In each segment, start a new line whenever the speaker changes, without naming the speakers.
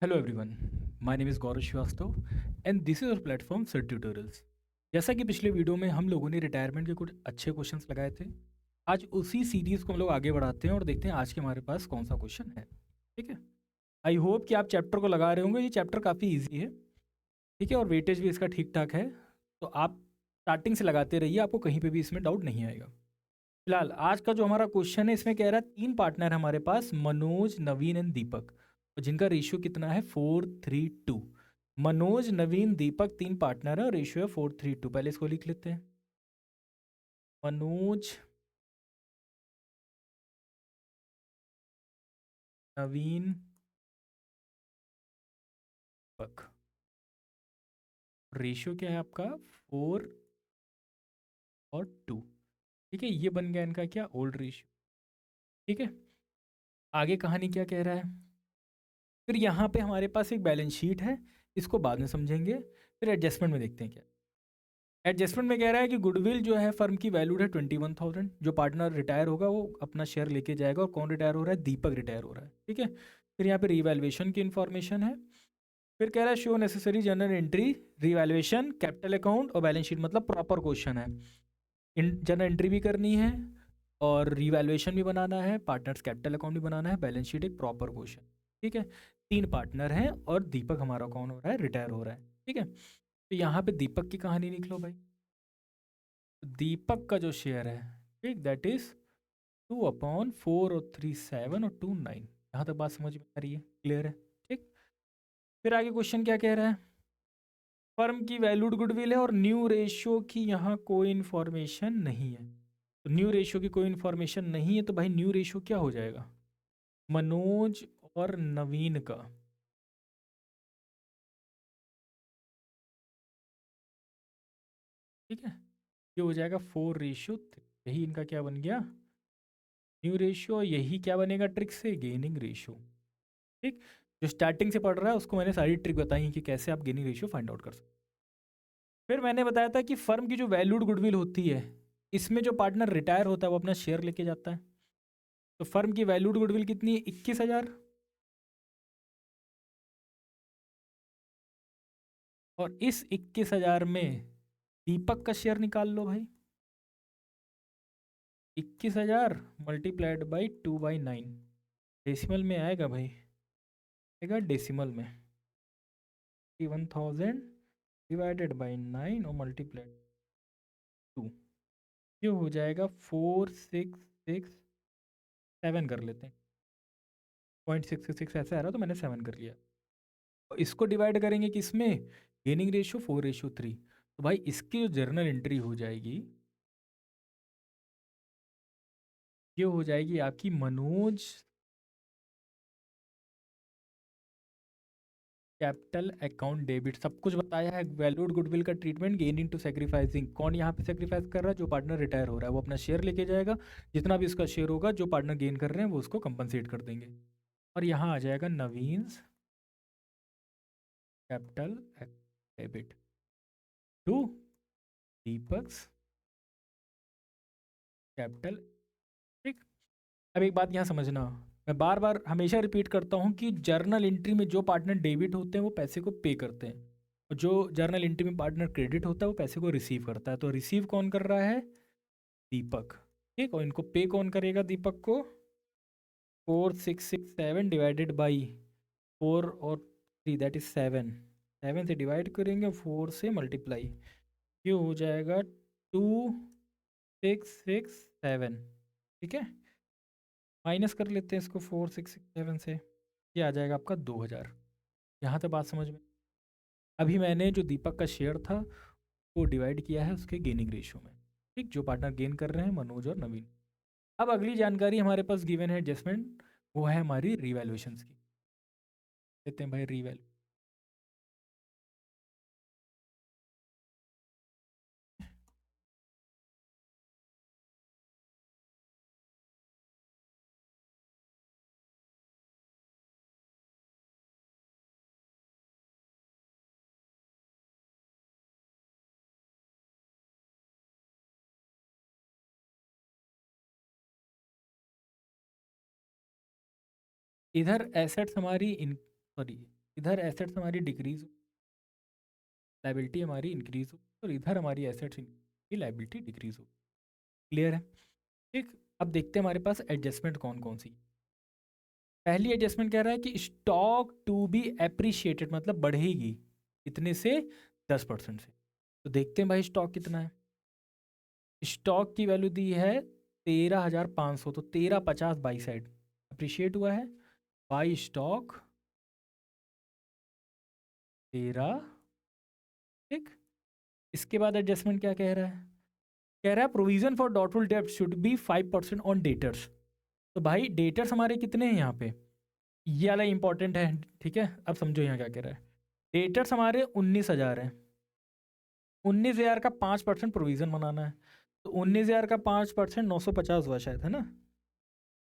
Hello everyone, my name is Gaurav Shrivastava and this is our platform Sir Tutorials. जैसा कि पिछले video में हम लोगों ने रिटायरमेंट के कुछ अच्छे क्वेश्चंस लगाए थे, आज उसी सीरीज़ को हम लोग आगे बढ़ाते हैं और देखते हैं आज के हमारे पास कौन सा क्वेश्चन है। ठीक है, आई होप कि आप चैप्टर को लगा रहे होंगे। ये चैप्टर काफ़ी ईजी है, ठीक है, और वेटेज भी इसका ठीक ठाक है। तो आप स्टार्टिंग से लगाते रहिए, आपको कहीं पर भी इसमें डाउट नहीं आएगा। फिलहाल आज का जो हमारा क्वेश्चन है, इसमें कह रहा है 3 पार्टनर हमारे पास, मनोज, नवीन एंड दीपक, और जिनका रेशियो कितना है 4:3:2। मनोज, नवीन, दीपक 3 पार्टनर है और रेशियो है 4:3:2। पहले इसको लिख लेते हैं। मनोज, नवीन, दीपक, रेशियो क्या है आपका 4:2। ठीक है, ये बन गया इनका क्या, ओल्ड रेशियो। ठीक है, आगे कहानी क्या कह रहा है। फिर यहाँ पे हमारे पास एक बैलेंस शीट है, इसको बाद में समझेंगे। फिर एडजस्टमेंट में देखते हैं क्या। एडजस्टमेंट में कह रहा है कि गुडविल जो है फर्म की वैल्यूड है 21,000। जो पार्टनर रिटायर होगा वो अपना शेयर लेके जाएगा, और कौन रिटायर हो रहा है, दीपक रिटायर हो रहा है। ठीक है, फिर यहाँ पे रीवैल्यूएशन की इन्फॉर्मेशन है। फिर कह रहा है show necessary general entry, revaluation, capital account और बैलेंस शीट, मतलब प्रॉपर क्वेश्चन है। जनरल एंट्री भी करनी है और रीवैल्यूएशन भी बनाना है, पार्टनर्स कैपिटल अकाउंट भी बनाना है, बैलेंस शीट एक प्रॉपर क्वेश्चन। ठीक है, 3 पार्टनर हैं और दीपक हमारा कौन हो रहा है, रिटायर हो रहा है। ठीक है, तो यहाँ पे दीपक की कहानी लिख लो भाई। दीपक का जो शेयर है, ठीक, दैट इज 2/4 और 3 7 और 2 9। यहाँ तक बात समझ में आ रही है, क्लियर है। ठीक, फिर आगे क्वेश्चन क्या कह रहा है। फर्म की वैल्यूड गुडविल है और न्यू रेशियो की यहाँ कोई इन्फॉर्मेशन नहीं है। तो न्यू रेशियो की कोई इन्फॉर्मेशन नहीं है, तो भाई न्यू रेशियो क्या हो जाएगा, मनोज और नवीन का। ठीक है, ये हो जाएगा 4:3। यही इनका क्या बन गया, न्यू रेशियो। यही क्या बनेगा ट्रिक से, गेनिंग रेशियो। ठीक, जो स्टार्टिंग से पढ़ रहा है उसको मैंने सारी ट्रिक बताई कि कैसे आप गेनिंग रेशियो फाइंड आउट कर सकते। फिर मैंने बताया था कि फर्म की जो वैल्यूड गुडविल होती है, इसमें जो पार्टनर रिटायर होता है वो अपना शेयर लेके जाता है। तो फर्म की वैल्यूड गुडविल कितनी है, 21,000। और इस 21,000 में दीपक का शेयर निकाल लो भाई। 21,000 मल्टीप्लाइड बाई 2/9, डेसिमल में आएगा भाई, आएगा डेसिमल में। 1,000 डिवाइडेड बाई 9 और मल्टीप्लाइड 2, ये हो जाएगा 4,667 कर लेते हैं। 0.666 ऐसा आ रहा तो मैंने 7 कर लिया। और इसको डिवाइड करेंगे किसमें, गेनिंग रेशियो 4:3। तो भाई इसकी जो जर्नल एंट्री हो जाएगी, ये हो जाएगी आपकी मनोज कैपिटल अकाउंट डेबिट। सब कुछ बताया है, वैल्यूड गुडविल का ट्रीटमेंट, गेनिंग टू सेक्रीफाइसिंग। कौन यहाँ पे सेक्रीफाइस कर रहा है, जो पार्टनर रिटायर हो रहा है वो अपना शेयर लेके जाएगा। जितना भी उसका शेयर होगा, जो पार्टनर गेन कर रहे हैं वो उसको कंपनसेट कर देंगे। और यहाँ आ जाएगा नवीन कैपिटल डेबिट टू दीपक्स कैपिटल। ठीक, अब एक बात यहाँ समझना, मैं बार बार हमेशा रिपीट करता हूँ कि जर्नल एंट्री में जो पार्टनर डेबिट होते हैं वो पैसे को पे करते हैं, और जो जर्नल एंट्री में पार्टनर क्रेडिट होता है वो पैसे को रिसीव करता है। तो रिसीव कौन कर रहा है, दीपक। ठीक, और इनको पे कौन करेगा, दीपक को। 4,667 डिवाइडेड बाई 4 और 3 दैट इज 7। 7 से डिवाइड करेंगे, 4 से मल्टीप्लाई, ये हो जाएगा 2,667। ठीक है, माइनस कर लेते हैं इसको 4,667 से, ये आ जाएगा आपका 2,000। यहाँ तक बात समझ में। अभी मैंने जो दीपक का शेयर था वो डिवाइड किया है उसके गेनिंग रेशियो में। ठीक, जो पार्टनर गेन कर रहे हैं मनोज और नवीन। अब अगली जानकारी हमारे पास गिवन है एडजस्टमेंट, वो है हमारी रिवैल्यूएशंस की। लेते हैं भाई रिवैल्यू। इधर एसेट्स हमारी इन, सॉरी, इधर एसेट्स हमारी डिक्रीज हो, लाइबिलिटी हमारी इंक्रीज हो, और इधर हमारी एसेट्स की लाइबिलिटी डिक्रीज हो। क्लियर है? ठीक। अब देखते हैं हमारे पास एडजस्टमेंट कौन कौन सी। पहली एडजस्टमेंट कह रहा है कि स्टॉक टू बी एप्रिशिएटेड, मतलब बढ़ेगी कितने से, 10% से। तो देखते हैं भाई स्टॉक कितना है। स्टॉक की वैल्यू दी है 13,500, तो 1350 बाई साइड अप्रिशिएट हुआ है, बाई स्टॉक 13। ठीक। इसके बाद एडजस्टमेंट क्या कह रहा है, कह रहा है प्रोविजन फॉर डॉटफुल डेब्ट शुड बी 5% ऑन डेटर्स। तो भाई डेटर्स हमारे कितने हैं यहाँ पे, ये वाला इंपॉर्टेंट है। ठीक है, अब समझो यहाँ क्या कह रहा है। डेटर्स हमारे 19,000 हैं, 19,000 का 5% प्रोविजन बनाना है। तो 19,000 का 5% 950 हुआ शायद, है ना।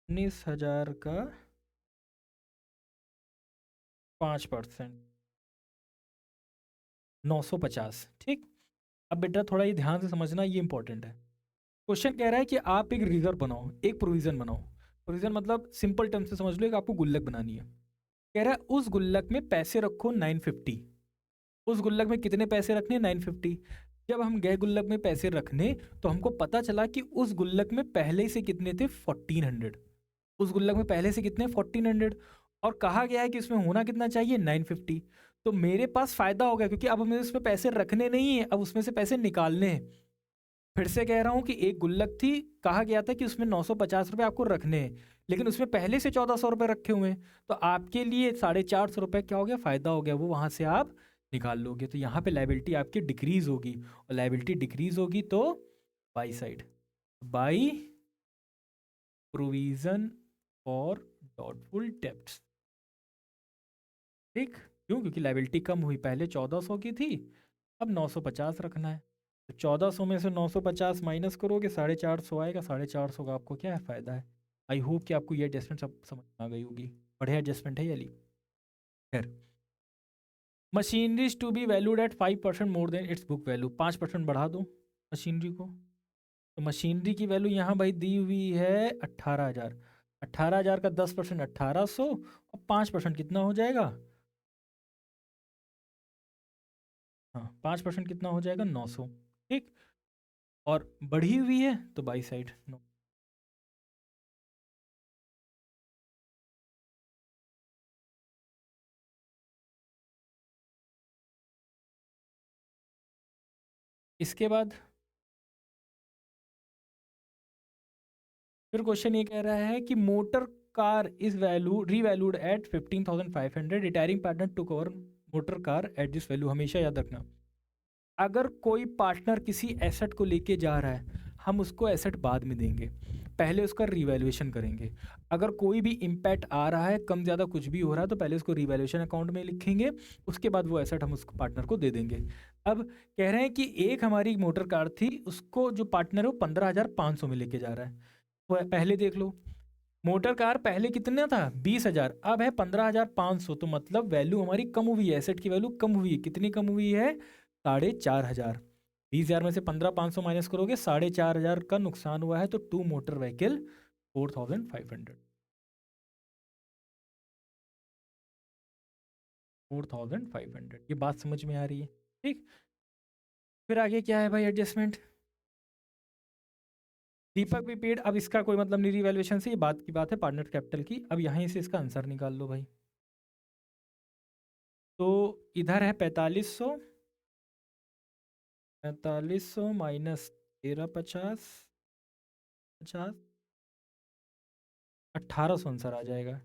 19,000 का 5% 950। ठीक। अब बेटा थोड़ा ये ध्यान से समझना, ये इंपॉर्टेंट है। क्वेश्चन कह रहा है कि आप एक रिजर्व बनाओ, एक प्रोविजन बनाओ। प्रोविजन मतलब सिंपल टर्म से समझ लो, एक आपको गुल्लक बनानी है। कह रहा है उस गुल्लक में पैसे रखो 950। उस गुल्लक में कितने पैसे रखने, 950। जब हम गए गुल्लक में पैसे रखने, तो हमको पता चला कि उस गुल्लक में पहले से कितने थे, 1400। उस गुल्लक में पहले से कितने, 1400। और कहा गया है कि इसमें होना कितना चाहिए, 950। तो मेरे पास फायदा हो गया, क्योंकि अब हमें उसमें पैसे रखने नहीं है, अब उसमें से पैसे निकालने हैं। फिर से कह रहा हूँ कि एक गुल्लक थी, कहा गया था कि उसमें 950 रुपये आपको रखने हैं, लेकिन उसमें पहले से 1,400 रुपये रखे हुए हैं। तो आपके लिए 450 रुपये क्या हो गया, फ़ायदा हो गया, वो वहाँ से आप निकाल लोगे। तो यहाँ पे लाइबिलिटी आपकी डिक्रीज होगी, और लाइबिलिटी डिक्रीज होगी तो by side, by provision for doubtful debts. ठीक। क्यों, क्योंकि लाइबिलिटी कम हुई, पहले 1,400 की थी, अब 950 रखना है। तो 1,400 में से 950 माइनस करोगे, 450 आएगा। 450 का आपको क्या है, फ़ायदा है। आई होप कि आपको ये एडजस्टमेंट सब समझ में आ गई होगी। बढ़िया एडजस्टमेंट है ये वाली। खैर, machineries to be valued at 5% more than its book value, 5% बढ़ा दो मशीनरी को। तो मशीनरी की वैल्यू यहाँ भाई दी हुई है 18,000। 18,000 का 10% 1,800, और 5% कितना हो जाएगा, हाँ 5% कितना हो जाएगा, 900। ठीक। और बढ़ी हुई है तो बाई साइड 9। इसके बाद फिर क्वेश्चन ये कह रहा है कि motor car is value revalued at 15,500, retiring partner to cover motor car at this value. हमेशा याद रखना, अगर कोई पार्टनर किसी एसेट को लेके जा रहा है, हम उसको एसेट बाद में देंगे, पहले उसका रिवैल्यूएशन करेंगे। अगर कोई भी इम्पैक्ट आ रहा है, कम ज़्यादा कुछ भी हो रहा है, तो पहले उसको रिवैल्यूएशन अकाउंट में लिखेंगे, उसके बाद वो एसेट हम उस पार्टनर को दे देंगे। अब कह रहे हैं कि एक हमारी मोटर कार थी, उसको जो पार्टनर है वो 15,500 में लेके जा रहा है। तो पहले देख लो, मोटर कार पहले कितना था, 20,000, अब है 15,500। तो मतलब वैल्यू हमारी कम हुई है, एसेट की वैल्यू कम हुई है। कितनी कम हुई है, 4,500। 20,000 में से 15,500 माइनस करोगे, 4,500 का नुकसान हुआ है। तो टू मोटर व्हीकल 4,500, 4,500। ये बात समझ में आ रही है? ठीक। फिर आगे क्या है भाई एडजस्टमेंट, दीपक भी पेड। अब इसका कोई मतलब नहीं रिवैल्यूएशन से, ये बात की बात है पार्टनर कैपिटल की। अब यहीं से इसका आंसर निकाल लो भाई। तो इधर है 4,500, 4,500 माइनस 1350, 50, 1,800 आंसर आ जाएगा।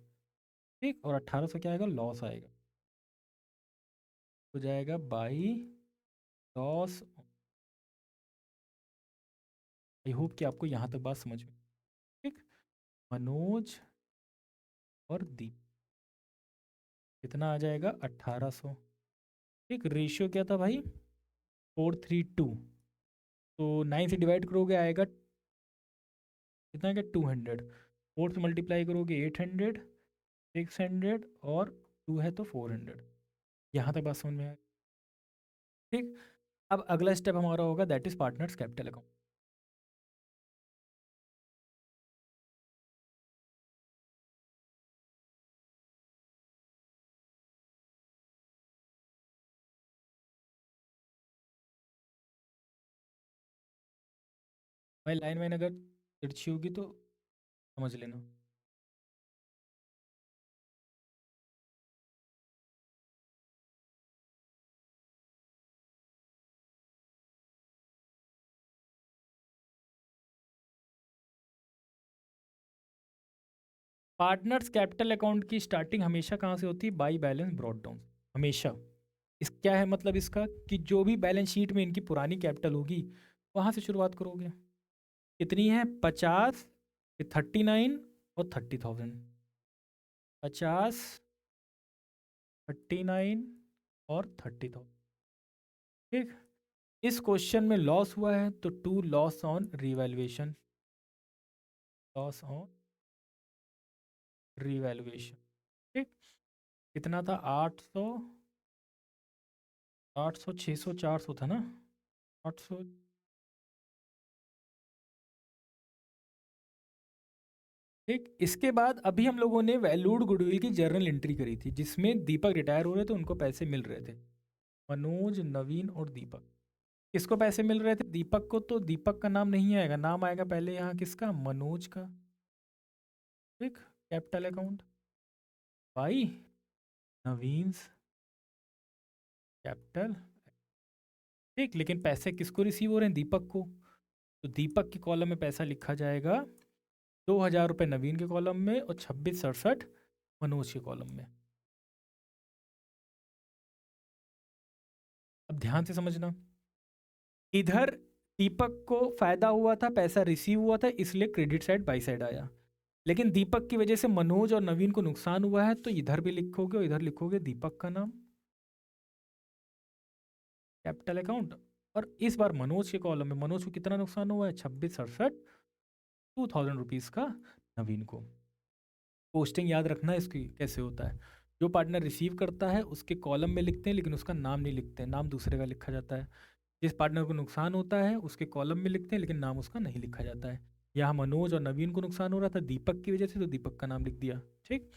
ठीक। और 1,800 क्या आएगा, लॉस आएगा, हो जाएगा बाई लॉस। आई होप कि आपको यहाँ तक बात समझ में। ठीक। मनोज और दीप कितना आ जाएगा, 1,800। ठीक। रेशियो क्या था भाई, 4:3:2। तो 9 से डिवाइड करोगे आएगा कितना आएगा, 200। 4 से मल्टीप्लाई करोगे 800, 600, और 2 है तो 400। यहाँ तक बात समझ में आए? ठीक। अब अगला स्टेप हमारा होगा, that is partners capital account. भाई लाइन वाइन अगर तिरछी होगी तो समझ लेना। पार्टनर्स कैपिटल अकाउंट की स्टार्टिंग हमेशा कहाँ से होती है? बाई बैलेंस ब्रॉट डाउन, हमेशा। इस क्या है मतलब इसका कि जो भी बैलेंस शीट में इनकी पुरानी कैपिटल होगी वहाँ से शुरुआत करोगे। कितनी है? 50, 39 और 30,000। 50, 39 और 30,000। ठीक। इस क्वेश्चन में लॉस हुआ है तो to loss on revaluation, loss on revaluation. ठीक। कितना था? 800, 800, 600, 400 था ना? 800। ठीक। इसके बाद अभी हम लोगों ने वैल्यूड गुडविल की जर्नल एंट्री करी थी जिसमें दीपक रिटायर हो रहे थे, उनको पैसे मिल रहे थे। मनोज, नवीन और दीपक, किसको पैसे मिल रहे थे? दीपक को। तो दीपक का नाम नहीं आएगा, नाम आएगा पहले यहाँ किसका? मनोज का। ठीक। Capital account by Naveen capital. ठीक। लेकिन पैसे किसको रिसीव हो रहे हैं? दीपक को। तो दीपक के कॉलम में पैसा लिखा जाएगा 2,000 रुपये नवीन के कॉलम में और 2667 मनोज के कॉलम में। अब ध्यान से समझना, इधर दीपक को फायदा हुआ था, पैसा रिसीव हुआ था, इसलिए क्रेडिट साइड बाई साइड आया। लेकिन दीपक की वजह से मनोज और नवीन को नुकसान हुआ है तो इधर भी लिखोगे और इधर लिखोगे दीपक का नाम, कैपिटल अकाउंट। और इस बार मनोज के कॉलम में मनोज को कितना नुकसान हुआ है? 2667, 2,000 रुपीज़ का नवीन को। पोस्टिंग याद रखना इसकी कैसे होता है। जो पार्टनर रिसीव करता है उसके कॉलम में लिखते हैं लेकिन उसका नाम नहीं लिखते हैं, नाम दूसरे का लिखा जाता है। जिस पार्टनर को नुकसान होता है उसके कॉलम में लिखते हैं लेकिन नाम उसका नहीं लिखा जाता है। यहाँ मनोज और नवीन को नुकसान हो रहा था दीपक की वजह से तो दीपक का नाम लिख दिया। ठीक।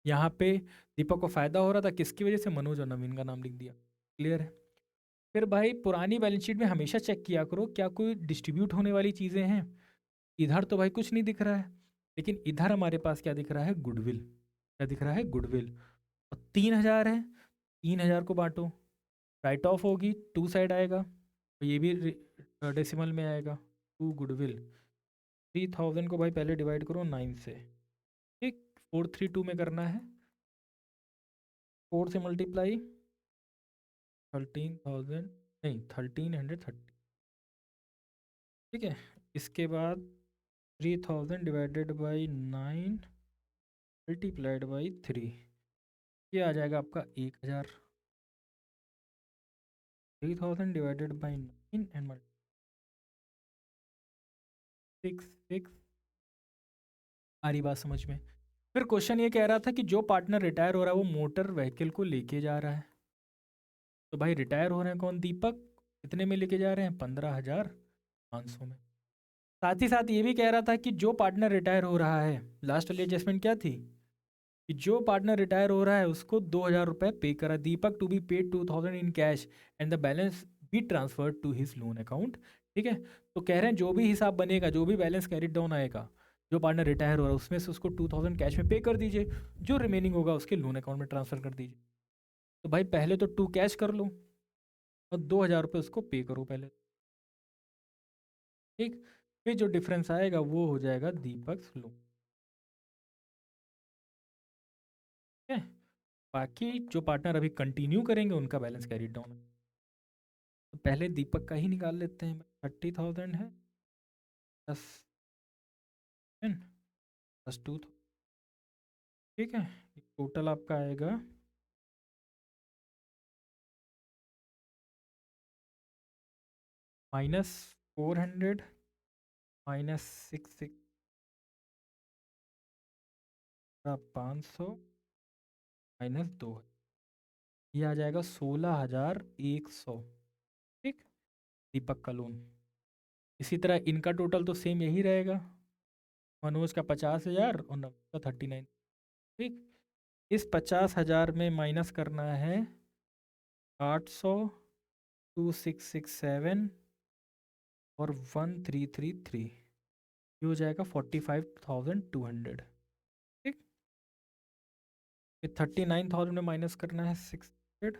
यहाँ पे दीपक को फायदा हो रहा था किसकी वजह से? मनोज और नवीन का नाम लिख दिया। क्लियर है? फिर भाई पुरानी बैलेंस शीट में हमेशा चेक किया करो क्या कोई डिस्ट्रीब्यूट होने वाली चीज़ें हैं। इधर तो भाई कुछ नहीं दिख रहा है, लेकिन इधर हमारे पास क्या दिख रहा है? गुडविल। क्या दिख रहा है? गुडविल। और 3,000 है, 3,000 को बांटो, राइट ऑफ होगी, टू साइड आएगा तो ये भी डेसिमल में आएगा। टू गुडविल, 3,000 को भाई पहले डिवाइड करो 9 से। ठीक। 432 में करना है, 4 से मल्टीप्लाई, 13,000, नहीं 1,330। ठीक है। इसके बाद 3,000 डिवाइडेड बाई 9 मल्टीप्लाइड बाई 3, ये आ जाएगा आपका 1,000। 3,000 डिवाइडेड बाई 9 एंड 6 आ रही बात समझ में? फिर क्वेश्चन ये कह रहा था कि जो पार्टनर रिटायर हो रहा है वो मोटर व्हीकल को लेके जा रहा है। तो भाई रिटायर हो रहे हैं कौन? दीपक। कितने में लेके जा रहे हैं? 15,500 में। साथ ही साथ ये भी कह रहा था कि जो पार्टनर रिटायर हो रहा है, लास्ट वाली एडजस्टमेंट क्या थी? कि जो पार्टनर रिटायर हो रहा है उसको 2,000 रुपये पे करा Deepak to be paid 2,000 in cash and the balance be transfer to his loan account. ठीक है। तो कह रहे हैं जो भी हिसाब बनेगा, जो भी बैलेंस कैरिड डाउन आएगा, जो पार्टनर रिटायर हो रहा है उसमें से उसको 2,000 कैश में पे कर दीजिए, जो रिमेनिंग होगा उसके लोन अकाउंट में ट्रांसफर कर दीजिए। तो भाई पहले तो 2 कैश कर लो और 2,000 रुपये उसको पे करो पहले। ठीक। फिर जो डिफरेंस आएगा वो हो जाएगा दीपक लोन। ठीक है। बाकी जो पार्टनर अभी कंटिन्यू करेंगे उनका बैलेंस कैरी डाउन। तो पहले दीपक का ही निकाल लेते हैं। 30,000 है प्लस 10 प्लस 2। ठीक है। टोटल आपका आएगा -400 -6 500 -2, ये आ जाएगा 16,100। ठीक। दीपक का लोन। इसी तरह इनका टोटल तो सेम यही रहेगा, मनोज का 50,000 और नवीन का 39। ठीक। इस 50,000 में माइनस करना है 800, 2667 और 1333, ये हो जाएगा 45,200। ठीक, फिर 39,000 में माइनस करना है 600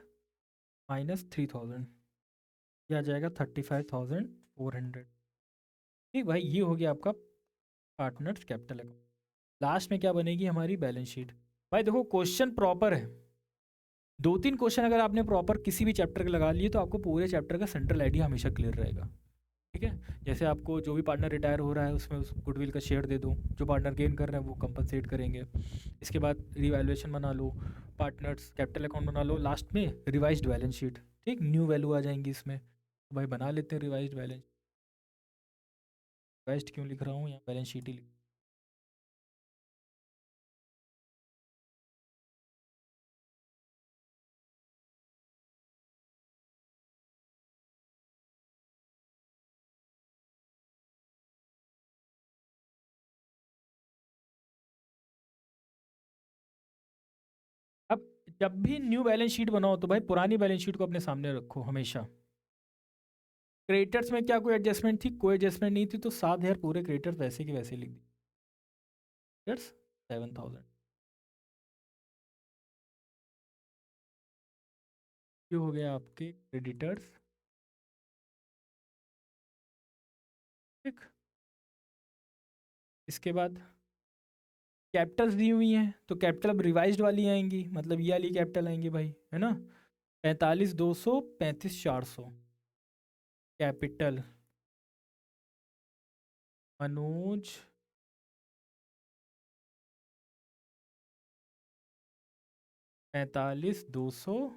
माइनस 3,000, ये आ जाएगा 35,400। ठीक भाई, ये हो गया आपका पार्टनर्स कैपिटल अकाउंट। लास्ट में क्या बनेगी हमारी बैलेंस शीट। भाई देखो क्वेश्चन प्रॉपर है, 2-3 क्वेश्चन अगर आपने प्रॉपर किसी भी चैप्टर के लगा लिए तो आपको पूरे चैप्टर का सेंट्रल आइडिया हमेशा क्लियर रहेगा। ठीक है, जैसे आपको जो भी पार्टनर रिटायर हो रहा है उसमें उस गुडविल का शेयर दे दो, जो पार्टनर गेन कर रहे हैं वो कंपनसेट करेंगे। इसके बाद रिवैल्यूएशन बना लो, पार्टनर्स कैपिटल अकाउंट बना लो, लास्ट में रिवाइज्ड बैलेंस शीट। ठीक, न्यू वैल्यू आ जाएंगी इसमें, तो भाई बना लेते हैं रिवाइज्ड बैलेंस। रिवाइज्ड क्यों लिख रहा हूँ, यहाँ बैलेंस शीट ही लिख। अब जब भी न्यू बैलेंस शीट बनाओ तो भाई पुरानी बैलेंस शीट को अपने सामने रखो हमेशा। क्रेडिटर्स में क्या कोई एडजस्टमेंट थी? कोई एडजस्टमेंट नहीं थी, तो 7,000 पूरे क्रेडिटर्स वैसे के वैसे लिख दी। क्रेडिटर्स 7,000, ये हो गया आपके क्रेडिटर्स। ठीक, इसके बाद कैपिटल्स दी हुई हैं, तो कैपिटल अब रिवाइज्ड वाली आएंगी, मतलब ये वाली कैपिटल आएंगी भाई, है ना। 45,200, 35,400 कैपिटल मनोज 45,200,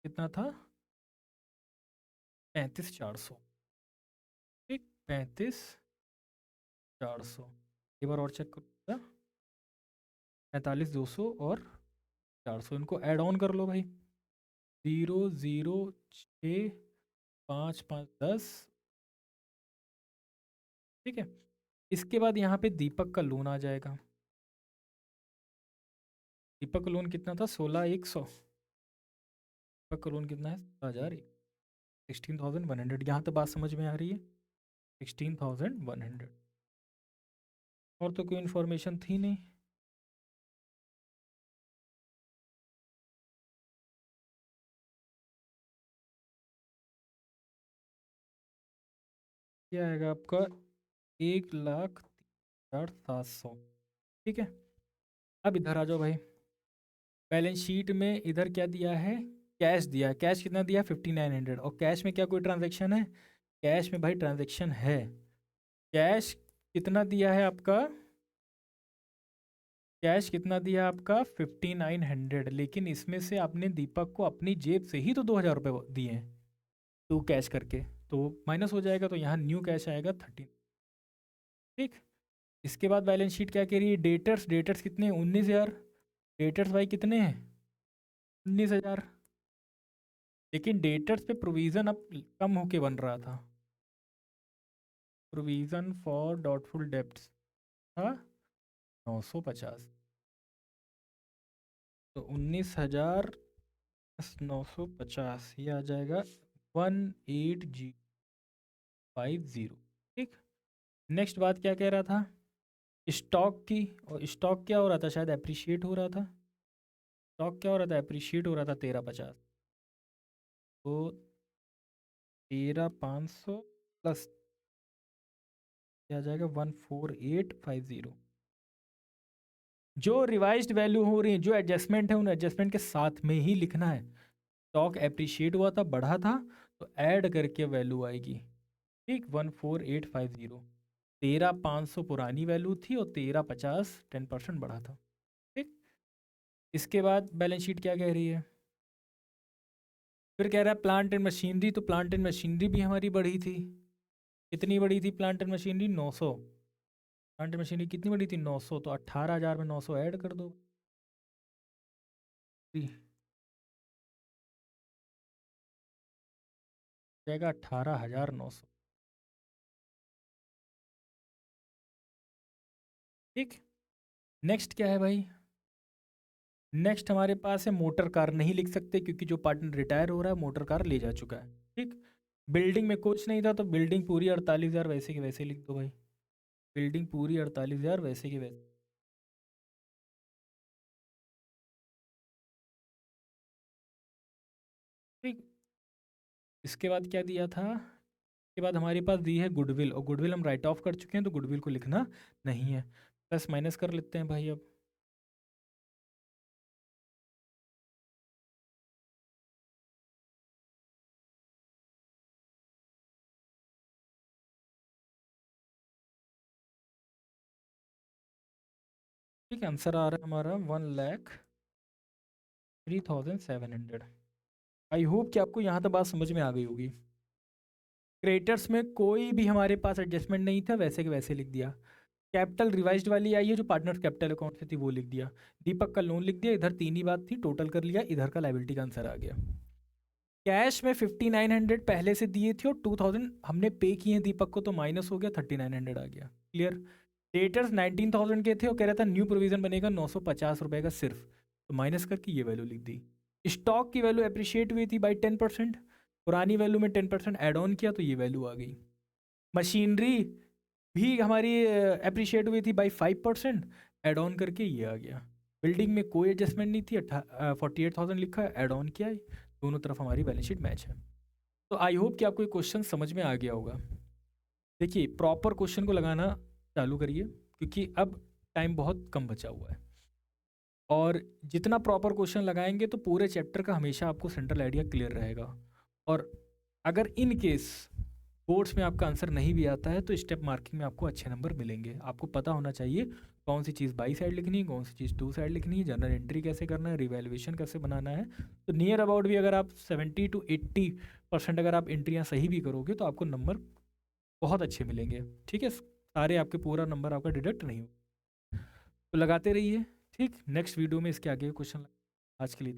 कितना था, 35,400। ठीक, 35,400, एक बार और चेक करो, 45,200 और 400, इनको ऐड ऑन कर लो भाई। 0,0,6,5,5,10। ठीक है, इसके बाद यहाँ पे दीपक का लोन आ जाएगा। दीपक का लोन कितना था, 16,100। दीपक का लोन कितना है, 16,000, 16,100। यहाँ तो बात समझ में आ रही है, 16,100। और तो कोई इन्फॉर्मेशन थी नहीं। क्या आएगा आपका, 1,03,700। ठीक है, अब इधर आ जाओ भाई, बैलेंस शीट में इधर क्या दिया है, कैश दिया है। कैश कितना दिया, 5,900। और कैश में क्या कोई ट्रांजैक्शन है? कैश में भाई ट्रांजैक्शन है। कैश कितना दिया है आपका, कैश कितना दिया आपका 5,900, लेकिन इसमें से आपने दीपक को अपनी जेब से ही तो 2,000 रुपये दिए हैं, टू कैश करके, तो माइनस हो जाएगा, तो यहाँ न्यू कैश आएगा 13। ठीक, इसके बाद बैलेंस शीट क्या कह रही है, डेटर्स। डेटर्स कितने, 19,000। डेटर्स भाई कितने हैं, 19,000। लेकिन डेटर्स पे प्रोविज़न अब कम होके बन रहा था, प्रोविज़न फॉर डॉटफुल डेब्ट्स था 950। तो 19,000 950, ये आ जाएगा 18,050। ठीक, नेक्स्ट बात क्या कह रहा था, स्टॉक की। और स्टॉक क्या हो रहा था, शायद अप्रिशिएट हो रहा था। स्टॉक क्या हो रहा था, अप्रिशिएट हो रहा था 13,50। तो 13,500 प्लस क्या आ जाएगा, 14,850। जो रिवाइज्ड वैल्यू हो रही है, जो एडजस्टमेंट है, उन एडजस्टमेंट के साथ में ही लिखना है। स्टॉक अप्रिशिएट हुआ था, बढ़ा था, तो ऐड करके वैल्यू आएगी। ठीक, 14,850। 13,500 पुरानी वैल्यू थी और 13,50 10% बढ़ा था। ठीक, इसके बाद बैलेंस शीट क्या कह रही है, फिर कह रहा है प्लांट एंड मशीनरी। तो प्लांट एंड मशीनरी भी हमारी बढ़ी थी। कितनी बढ़ी थी plant and machinery, 900। Plant and machinery कितनी बढ़ी थी, 900। तो 18,000 में 900 ऐड कर दो, जाएगा 18,900। ठीक, नेक्स्ट क्या है भाई, नेक्स्ट हमारे पास है मोटर कार। नहीं लिख सकते क्योंकि जो पार्टनर रिटायर हो रहा है मोटर कार ले जा चुका है। ठीक, बिल्डिंग में कुछ नहीं था तो बिल्डिंग पूरी 48,000 वैसे की वैसे लिख दो भाई। बिल्डिंग पूरी 48,000 वैसे की वैसे। ठीक। इसके बाद क्या दिया था? इसके बाद हमारे पास दी है गुडविल, और गुडविल हम राइट ऑफ कर चुके हैं तो गुडविल को लिखना नहीं है। प्लस माइनस कर लेते हैं भाई अब। ठीक है, आंसर आ रहा है हमारा 1,03,700। आई होप कि आपको यहाँ तक बात समझ में आ गई होगी। क्रेडिटर्स में कोई भी हमारे पास एडजस्टमेंट नहीं था, वैसे के वैसे लिख दिया। कैपिटल रिवाइज्ड वाली आई है जो पार्टनर कैपिटल अकाउंट से थी, वो लिख दिया। दीपक का लोन लिख दिया, इधर तीन ही बात थी, टोटल कर लिया, इधर का लाइबिलिटी का आंसर आ गया। कैश में 5,900 पहले से दिए थे और 2,000 हमने पे किए हैं दीपक को, तो माइनस हो गया, 3,900 आ गया। क्लियर। डेटर्स 19,000 के थे और कह रहा था न्यू प्रोविजन बनेगा 950 रुपये का सिर्फ, तो माइनस करके ये वैल्यू लिख दी। स्टॉक की वैल्यू अप्रिशिएट हुई थी बाई 10%, पुरानी वैल्यू में 10% ऐड ऑन किया तो ये वैल्यू आ गई। मशीनरी भी हमारी अप्रिशिएट हुई थी बाई 5%, ऐड ऑन करके ये आ गया। बिल्डिंग में कोई एडजस्टमेंट नहीं थी, 48,000 लिखा है, ऐड ऑन किया है, दोनों तरफ हमारी बैलेंस शीट मैच है। तो आई होप कि आपको ये क्वेश्चन समझ में आ गया होगा। देखिए प्रॉपर क्वेश्चन को लगाना चालू करिए, क्योंकि अब टाइम बहुत कम बचा हुआ है, और जितना प्रॉपर क्वेश्चन लगाएंगे तो पूरे चैप्टर का हमेशा आपको सेंट्रल आइडिया क्लियर रहेगा। और अगर इन केस बोर्ड्स में आपका आंसर नहीं भी आता है तो स्टेप मार्किंग में आपको अच्छे नंबर मिलेंगे। आपको पता होना चाहिए कौन सी चीज़ बाई साइड लिखनी है, कौन सी चीज़ टू साइड लिखनी है, जनरल एंट्री कैसे करना है, रिवैल्यूएशन कैसे बनाना है। तो नियर अबाउट भी अगर आप 70 to 80% अगर आप एंट्रियाँ सही भी करोगे तो आपको नंबर बहुत अच्छे मिलेंगे। ठीक है, सारे आपके पूरा नंबर आपका डिडक्ट नहीं हो। तो लगाते रहिए। ठीक, नेक्स्ट वीडियो में इसके आगे क्वेश्चन। आज के लिए